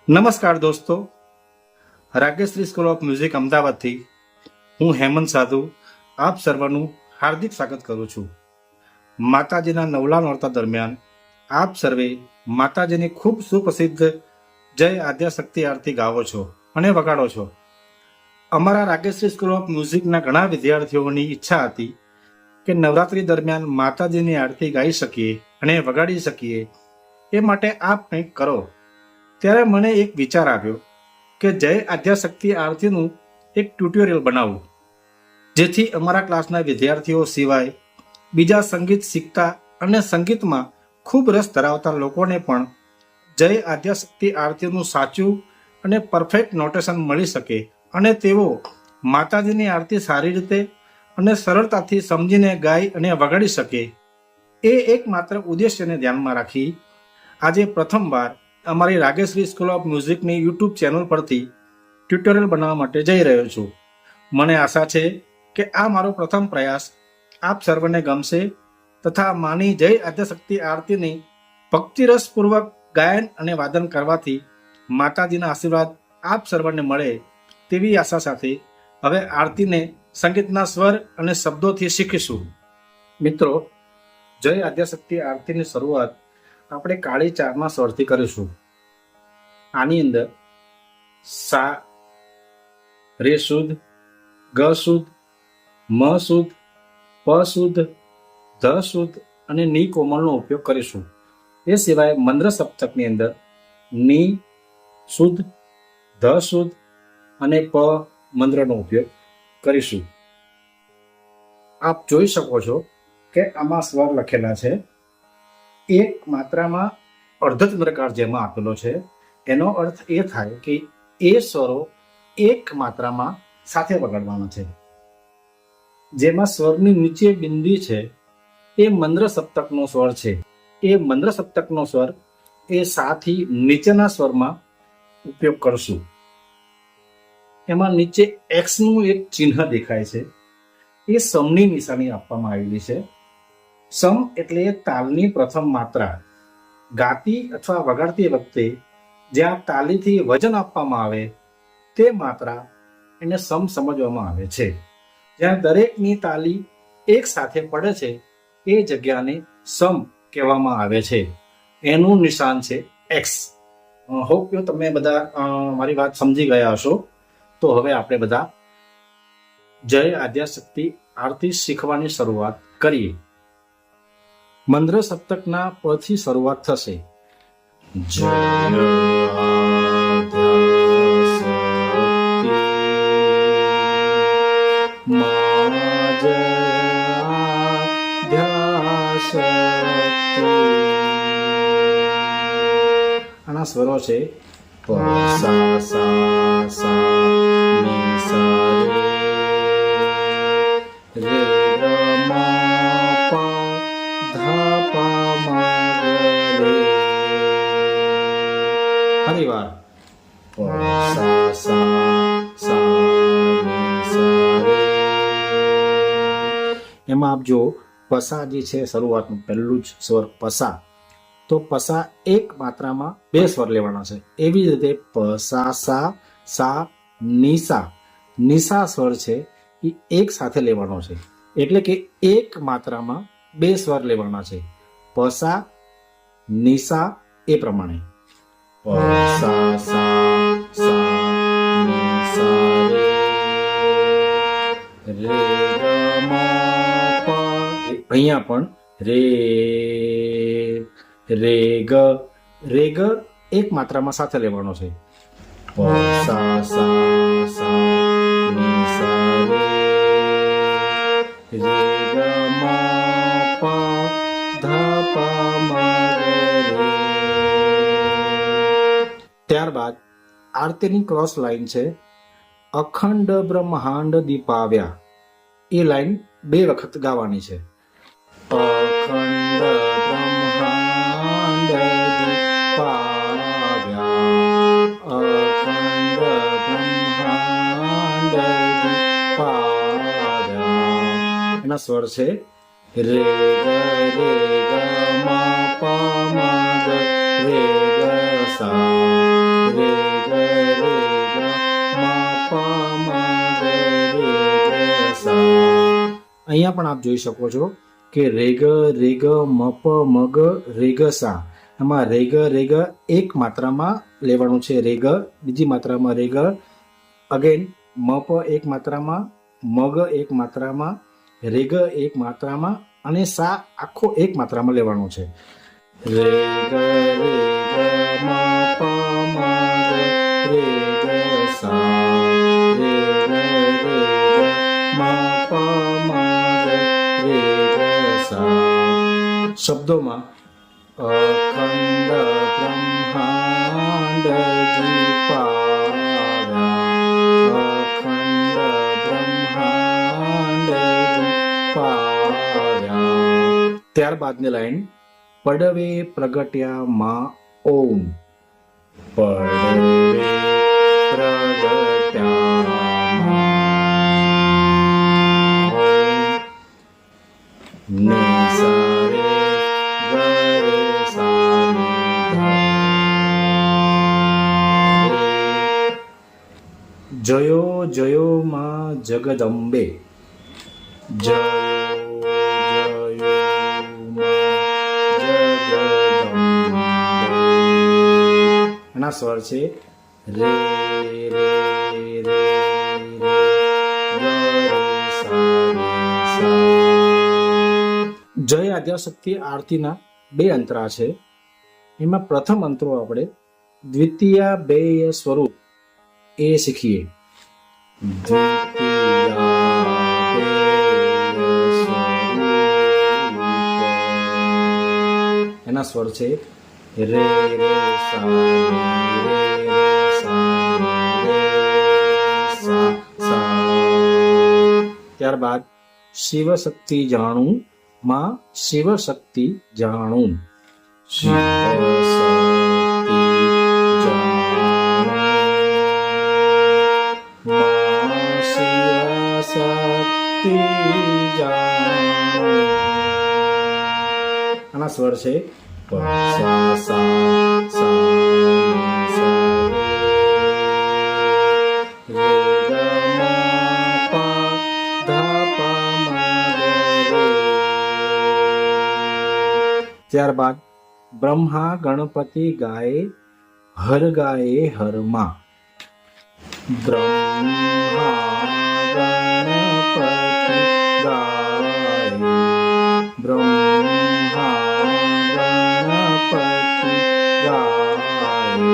નમસ્કાર દોસ્તો, રાગેશ્રી school of music અમદાવાદથી હું હેમંત સાધુ આપ સર્વનું હાર્દિક સ્વાગત કરું છું. માતાજીના નવલા નોરતા દરમિયાન આપ સર્વે માતાજીની ખૂબ સુપ્રસિદ્ધ જય આદ્યાશક્તિ આરતી ગાવો છો અને વગાડો છો. અમારા રાગેશ્રી સ્કૂલ ઓફ મ્યુઝિકના ઘણા વિદ્યાર્થીઓની ઈચ્છા હતી કે નવરાત્રી દરમિયાન માતાજીની આરતી ગાઈ શકીએ અને વગાડી શકીએ, એ માટે આપ કંઈક કરો. ત્યારે મને એક વિચાર આવ્યો કે જય આદ્યાશક્તિ આરતીનું એક ટ્યુટોરિયલ બનાવવું, જેથી અમારા ક્લાસના વિદ્યાર્થીઓ સિવાય બીજા સંગીત શીખતા અને સંગીતમાં ખૂબ રસ ધરાવતા લોકોને પણ જય આદ્યાશક્તિ આરતીનું સાચું અને પરફેક્ટ નોટેશન મળી શકે અને તેઓ માતાજીની આરતી સારી રીતે અને સરળતાથી સમજીને ગાઈ અને વગાડી શકે. એ એકમાત્ર ઉદ્દેશ્યને ધ્યાનમાં રાખી આજે પ્રથમવાર અમારી રાગેશ્રી સ્કૂલ ઓફ મ્યુઝિકની યુટ્યુબ ચેનલ પરથી ટ્યુટોરિયલ બનાવવા માટે જઈ રહ્યો છું. મને આશા છે કે આ મારો પ્રથમ પ્રયાસ આપ સર્વને ગમશે તથા માની જય આદ્યાશક્તિ આરતીની ભક્તિરસપૂર્વક ગાયન અને વાદન કરવાથી માતાજીના આશીર્વાદ આપ સર્વને મળે તેવી આશા સાથે હવે આરતીને સંગીતના સ્વર અને શબ્દોથી શીખીશું. મિત્રો, જય આદ્યાશક્તિ આરતીની શરૂઆત આપણે કાળી ચારના સ્વરથી કરીશું. આની અંદર સા, રે શુદ્ધ, ગ શુદ્ધ, મ શુદ્ધ, પ શુદ્ધ, ધ શુદ્ધ અને ની કોમળનો ઉપયોગ કરીશું. એ સિવાય મંદ્ર સપ્તકની અંદર ની શુદ્ધ, ધ શુદ્ધ અને પ મંદ્રનો ઉપયોગ કરીશું. આપ જોઈ શકો છો કે આમાં સ્વર લખેલા છે. એક માત્રામાં અર્ધચંદ્રકાર જેમાં આપેલો છે, એનો અર્થ એ થાય કે એ સ્વરો એક માત્રામાં સાથે વગાડવાના છે. જેમાં સ્વરની નીચે બિંદી છે એ મંદ્ર સપ્તકનો સ્વર છે. એ મંદ્ર સપ્તકનો સ્વર એ સાથી નીચેના સ્વરમાં ઉપયોગ કરશું. એમાં નીચે એક્સનું એક ચિહ્ન દેખાય છે, એ સમની નિશાની આપવામાં આવેલી છે. સમ એટલે તાલની પ્રથમ માત્રા. ગાતી અથવા વગાડતી વખતે જ્યાં તાલીથી વજન આપવામાં આવે તે માત્રા એને સમ સમજવામાં આવે છે. જ્યાં દરેકની તાલી એક સાથે પડે છે એ જગ્યાને સમ કહેવામાં આવે છે. એનું નિશાન છે એક્સ. હોપ કે તમે બધા મારી વાત સમજી ગયા હશો. તો હવે આપણે બધા જય આદ્યાશક્તિ આરતી શીખવાની શરૂઆત કરીએ. મંદ્ર સપ્તકના પથી શરૂઆત થશે. જય આદ્યાશક્તિ મા જય આદ્યાશક્તિ. આના સ્વરો છે પ સા સા સા ની સા રે રે મ પ ધા પ મ રે. ફરીવાર પ સા સા સા ની સા રે. એમાં આપ જો પસા જે છે શરૂઆતનું પહેલું જ સ્વર પસા, તો પસા એક માત્રામાં બે સ્વર લેવાના છે. એવી જ રીતે પસા સા સા નિસા, નિસા સ્વર છે એ એક સાથે લેવાનો છે. એટલે કે એક માત્રામાં બે સ્વર લેવાના છે. પસા નિસા એ પ્રમાણે પસા સા સા નિસા રે રે ગ મ પ. અહીંયા પણ રે રે ગ, રે ગ એક માત્રામાં સાથે લેવાનો છે. પ સા સા સા ની સા રે રે ગ મ પ ધા પ મ રે. ત્યારબાદ આરતીની ક્રોસ લાઈન છે અખંડ બ્રહ્માંડ દીપાવ્યા. એ લાઈન બે વખત ગાવાની છે. અખંડ બ્રહ્માંડ દીપાવ્યા, અખંડ બ્રહ્માંડ દીપાવ્યા. એના સ્વર છે રે ગ રે ગ મ પ મ ગ રે ગ સા રે અહીંયા પણ આપ જોઈ શકો છો કે રેગ રેગ મપ મગ રેગ સા. એમાં રેગ રેગ એક માત્રામાં લેવાનું છે, રેગ બીજી માત્રામાં રેગ, અગેન મપ એક માત્રામાં, મગ એક માત્રામાં, રેગ એક માત્રામાં અને સા આખો એક માત્રામાં લેવાનો છે. રેગ રેગ મપ મગ રેગ સા, રેગ રેગ મપ મગ રેગ સા. શબ્દોમાં અખંડ બ્રહ્માંડ દીપાવ્યા, અખંડ બ્રહ્માંડ દીપાવ્યા. ત્યારબાદની લાઈન પડવે પ્રગટ્યા માં ઓમ, પડવે પ્રગટ્યા માં ઓમ. નિસારે ગરે સારે ધ. જયો જયો માં જગદંબે, જયો જયો માં જગદંબે. એના સ્વર છે રે રે રે રે રે સા રે સા. જય આદ્યાશક્તિ આરતીના બે અંતરા છે. એમાં પ્રથમ અંતરો આપણે દ્વિતીય બેય સ્વરૂપ એ શીખીએ. દ્વિતીય બેય સ્વરૂપ. એના સ્વર છે રે રે સા રે રે સા રે સા સા. ત્યારબાદ શિવશક્તિ જાણું માં શિવશક્તિ જાણું, શિવશક્તિ જાણું માં શિવશક્તિ જાણું. આના સ્વર છે સા સા સા સા રે ગ મ પ ધ પ મ ગ રે. ત્યારબાદ બ્રહ્મા ગણપતિ ગાય હર ગાયે હરમાં, બ્રહ્મા ગણપતિ ગાય, બ્રહ્મા ગણપતિ ગાય.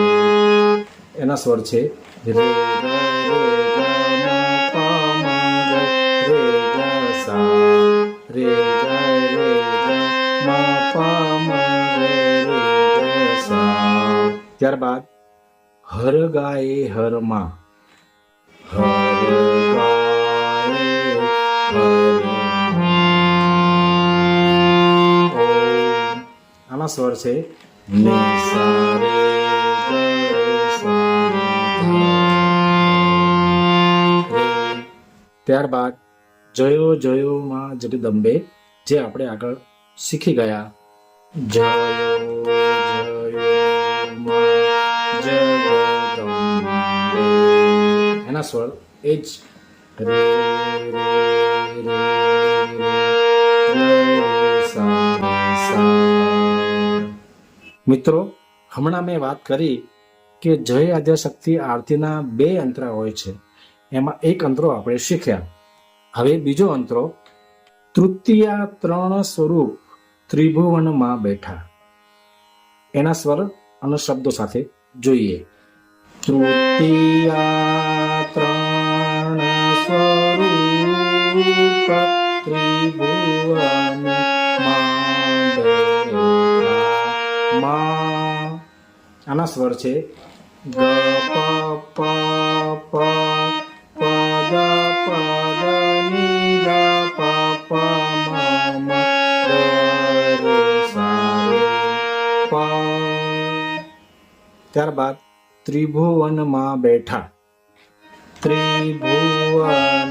એના સ્વર છે રે ગ રે ગ મ પ મ ગ રે ગ સા, રે ગ રે ગ મ પ મ ગ રે ગ સા. ત્યારબાદ હર ગાયે હરમાં, હર ગાયે હરમાં. આના સ્વર છે ને સા રે ગ સા ધ રે. ત્યારબાદ જયો જયો માં જગદંબે, જે આપણે આગળ શીખી ગયા. જયો જયો માં જગદંબે. એના સ્વર એ જ રે રે રે રે સા રે સા. મિત્રો, હમણાં મેં વાત કરી કે જય આદ્યાશક્તિ આરતીના બે અંતરા હોય છે. એમાં એક અંતરો આપણે શીખ્યા. હવે બીજો અંતરો તૃતીય ત્રણ સ્વરૂપ ત્રિભુવનમાં બેઠા. એના સ્વર અને શબ્દો સાથે જોઈએ. તૃતીય ત્રણ સ્વરૂપ ત્રિભુવનમાં બેઠા. આના સ્વર છે ગ પ પ પ પદ પદ ની દ પ પ મ મ ગ રે સા રે પ. ત્યારબાદ ત્રિભુવનમાં બેઠા, ત્રિભુવનમાં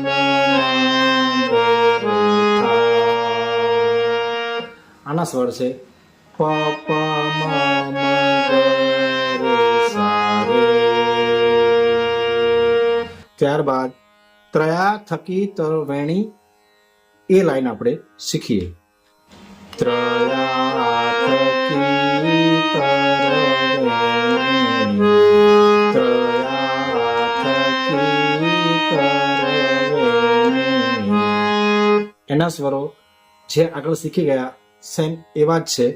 બેઠા. આના સ્વર છે પ પ મ મ ગ રે સા રે. ત્યારબાદ ત્રયા થકી તરવેણી એ લાઈન આપણે શીખીએ. ત્રયાથકી તરવેણી, ત્રયાથકી તરવેણી. એના સ્વરો જે આગળ શીખી ગયા સેમ એવા જ છે.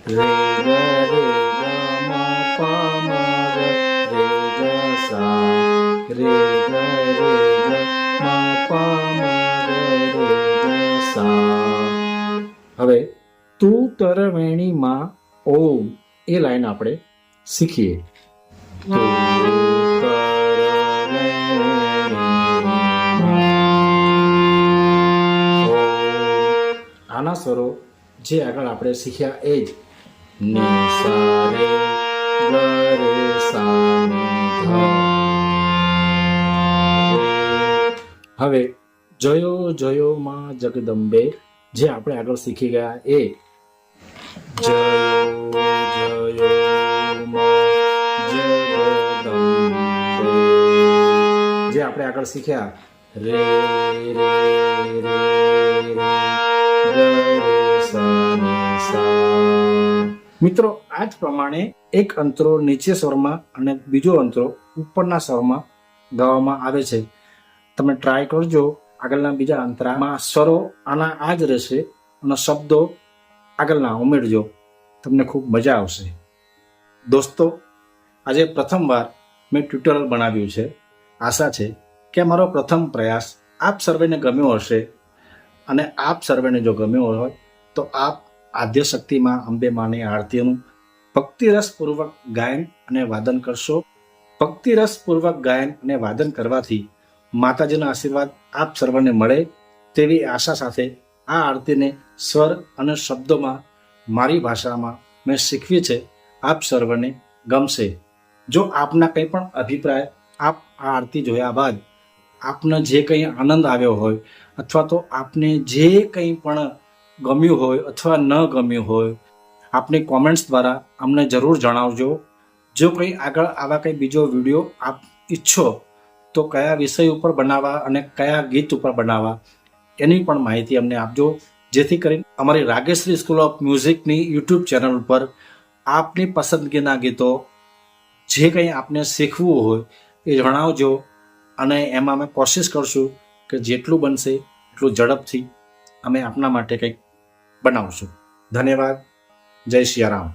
રે ગ રે ગ મ પ મ ગ રે ગ સા, રે ગ રે ગ મ પ મ ગ રે ગ સા. હવે તું તરવેણીમાં ઓમ એ લાઈન આપણે શીખીએ. તું તરવેણીમાં ઓમ. આના સ્વરો જે આગળ આપણે શીખ્યા એ જ. ને સા રે ગ રે સા ને ધ. હવે જયો જયો માં જગદંબે જે આપણે આગળ શીખી ગયા એ. જયો જયો માં જગદંબે જે આપણે આગળ શીખ્યા. રે રે રે રે ગ રે સા ને સા. મિત્રો આ જ પ્રમાણે એક અંતરો નીચે સ્વરમાં અને બીજો અંતરો ઉપરના સ્વરમાં ગાવામાં આવે છે. તમે ટ્રાય કરજો. આગળના બીજા અંતરામાં સ્વરો આના આ જ રહેશે અને શબ્દો આગળના ઉમેરજો. તમને ખૂબ મજા આવશે. દોસ્તો, આજે પ્રથમવાર મેં ટ્યુટોરિયલ બનાવ્યું છે. આશા છે કે મારો પ્રથમ પ્રયાસ આપ સર્વેને ગમ્યો હશે અને આપ સર્વેને જો ગમ્યો હોય તો આપ આદ્યશક્તિમાં અંબે માની આરતીનું ભક્તિરસપૂર્વક ગાયન અને વાદન કરશો. ભક્તિરસપૂર્વક ગાયન અને વાદન કરવાથી માતાજીના આશીર્વાદ આપ સર્વને મળે તેવી આશા સાથે આ આરતીને સ્વર અને શબ્દોમાં મારી ભાષામાં મેં શીખવી છે. આપ સર્વને ગમશે. જો આપના કંઈ પણ અભિપ્રાય આપ આ આરતી જોયા બાદ આપને જે કંઈ આનંદ આવ્યો હોય અથવા તો આપને જે કંઈ પણ ગમ્યું હોય અથવા ન ગમ્યું હોય આપની કોમેન્ટ્સ દ્વારા અમને જરૂર જણાવજો. જો કંઈ આગળ આવા કંઈ બીજો વિડીયો આપ ઈચ્છો તો કયા વિષય ઉપર બનાવવા અને કયા ગીત ઉપર બનાવવા એની પણ માહિતી અમને આપજો, જેથી કરીને અમારી રાગેશ્રી સ્કૂલ ઓફ મ્યુઝિકની યુટ્યુબ ચેનલ ઉપર આપની પસંદગીના ગીતો જે કંઈ આપને શીખવું હોય એ જણાવજો અને એમાં અમે કોશિશ કરશું કે જેટલું બનશે એટલું ઝડપથી અમે આપના માટે કંઈક બનાવશું. ધન્યવાદ. જય સિયારામ.